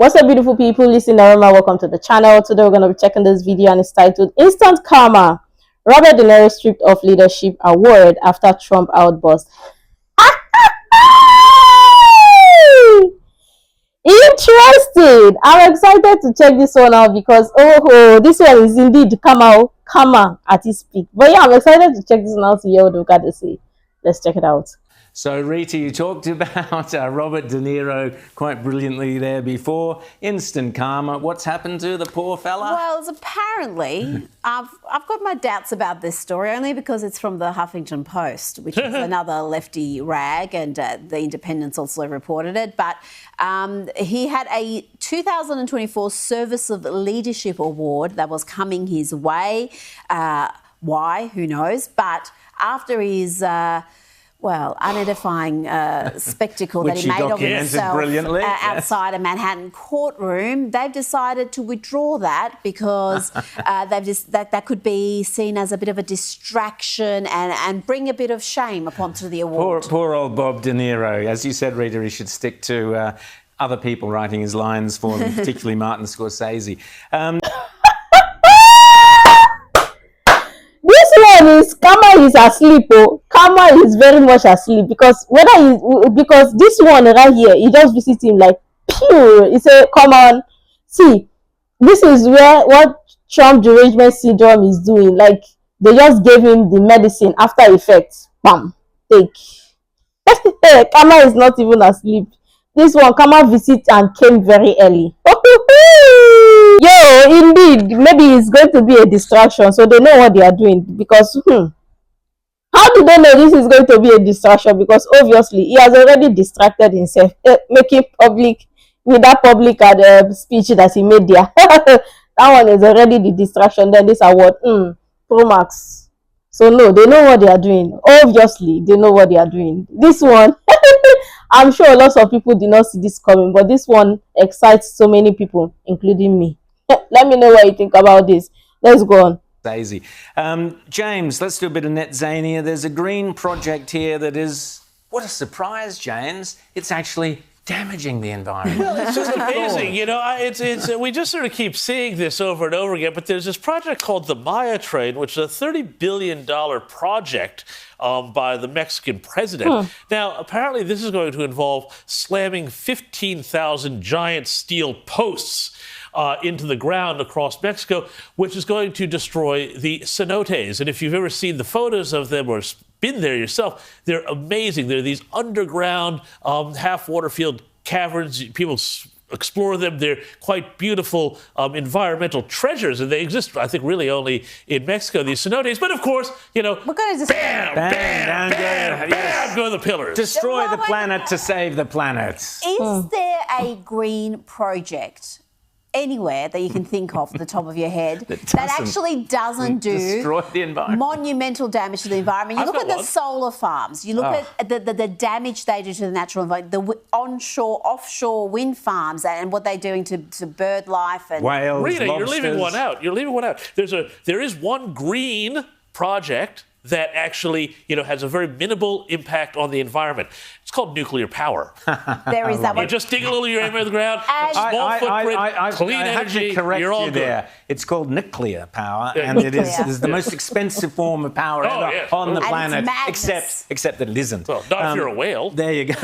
What's up, beautiful people? Listen, Aroma, welcome to the channel. Today we're going to be checking this video and it's titled Instant Karma. Robert De Niro stripped of leadership award after Trump outburst. Interesting. I'm excited to check this one out because this one is indeed karma at its peak. But yeah, I'm excited to check this one out to hear what we got to say. Let's check it out. So, Rita, you talked about Robert De Niro quite brilliantly there before. Instant karma. What's happened to the poor fella? Well, it's apparently, I've got my doubts about this story only because it's from the Huffington Post, which is another lefty rag, and the Independent's also reported it. But he had a 2024 Service of Leadership Award that was coming his way. Why? Who knows? But after his... unedifying spectacle that he made of himself outside a Manhattan courtroom, they've decided to withdraw that because that could be seen as a bit of a distraction and bring a bit of shame upon the award. Poor old Bob De Niro. As you said, Rita, he should stick to other people writing his lines for him, particularly Martin Scorsese. Karma is asleep. Karma is very much asleep because this one right here, he just visits him like pure. He said, "Come on, see, this is what Trump derangement syndrome is doing. Like they just gave him the medicine after effects. Bam, take." Karma is not even asleep. This one, Karma visit and came very early. Yo, indeed, maybe it's going to be a distraction, so they know what they are doing. Because how do they know this is going to be a distraction? Because obviously he has already distracted himself, making public with that public speech that he made there. That one is already the distraction. Then this award, Pro Max. So no, they know what they are doing. Obviously, they know what they are doing. This one, I'm sure lots of people did not see this coming, but this one excites so many people, including me. Let me know what you think about this. Let's go on. Daisy. James, let's do a bit of net zania. There's a green project here that is, what a surprise, James. It's actually damaging the environment. Well, it's just amazing, you know. We just sort of keep seeing this over and over again. But there's this project called the Maya Train, which is a $30 billion project by the Mexican president. Now, apparently, this is going to involve slamming 15,000 giant steel posts into the ground across Mexico, which is going to destroy the cenotes. And if you've ever seen the photos of them or been there yourself, they're amazing. They're these underground, half-water-filled caverns. People explore them. They're quite beautiful environmental treasures, and they exist, I think, really only in Mexico, these cenotes. But, of course, you know, we're going to just bam, go the pillars. Destroy the planet to save the planet. Is there a green project anywhere that you can think of at the top of your head that actually doesn't do destroy the environment, monumental damage to the environment? You look at the solar farms, you look at the damage they do to the natural environment, the onshore, offshore wind farms and what they're doing to bird life and whales, Rita, lobsters. You're leaving one out. You're leaving one out. There is one green project that actually, you know, has a very minimal impact on the environment. It's called nuclear power. There is that one. You just dig a little uranium in the ground, small footprint, clean energy, you're all good. There. It's called nuclear power, and it is the most expensive form of power ever on the planet, except that it isn't. Well, not if you're a whale. There you go.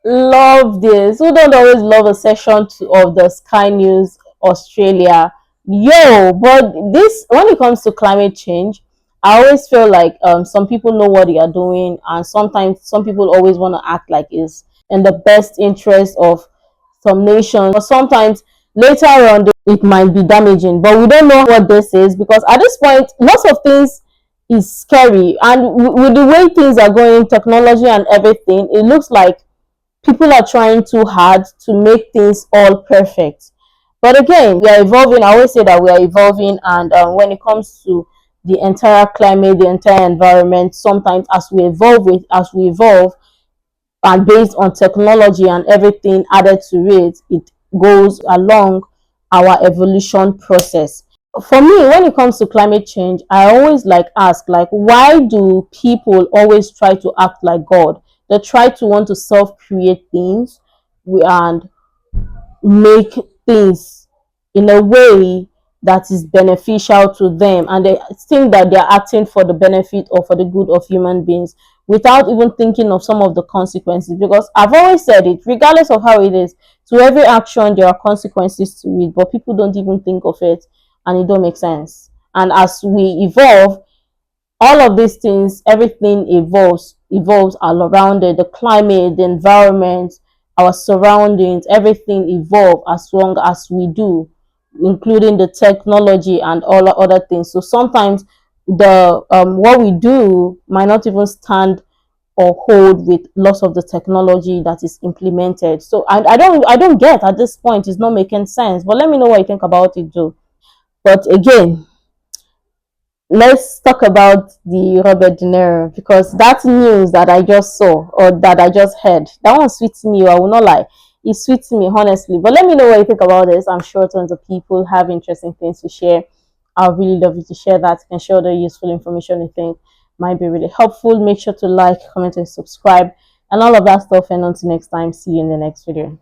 Love this. Who don't always love a session of the Sky News Australia? Yo, but this, when it comes to climate change, I always feel like some people know what they are doing, and sometimes some people always want to act like it's in the best interest of some nations. But sometimes later on, it might be damaging. But we don't know what this is because at this point, lots of things is scary. And with the way things are going, technology and everything, it looks like people are trying too hard to make things all perfect. But again, we are evolving. I always say that we are evolving, and when it comes to the entire climate, the entire environment, sometimes as we evolve and based on technology and everything added to it, it goes along our evolution process. For me, when it comes to climate change, I always ask, why do people always try to act like God? They try to want to self-create things, and make things in a way that is beneficial to them, and they think that they're acting for the benefit or for the good of human beings without even thinking of some of the consequences. Because I've always said it, regardless of how it is, to every action there are consequences to it, but people don't even think of it, and it don't make sense. And as we evolve, all of these things, everything evolves all around it. The climate, the environment, our surroundings, everything evolve as long as we do, including the technology and all the other things. So sometimes the what we do might not even stand or hold with lots of the technology that is implemented. So I don't get at this point, it's not making sense. But let me know what you think about it, Joe. But again, let's talk about the Robert De Niro, because that news that I just saw or that I just heard, that one sweets me. I will not lie, it sweets me honestly. But let me know what you think about this. I'm sure tons of people have interesting things to share. I'll really love you to share that. You can share the useful information you think might be really helpful. Make sure to like, comment, and subscribe, and all of that stuff. And until next time, see you in the next video.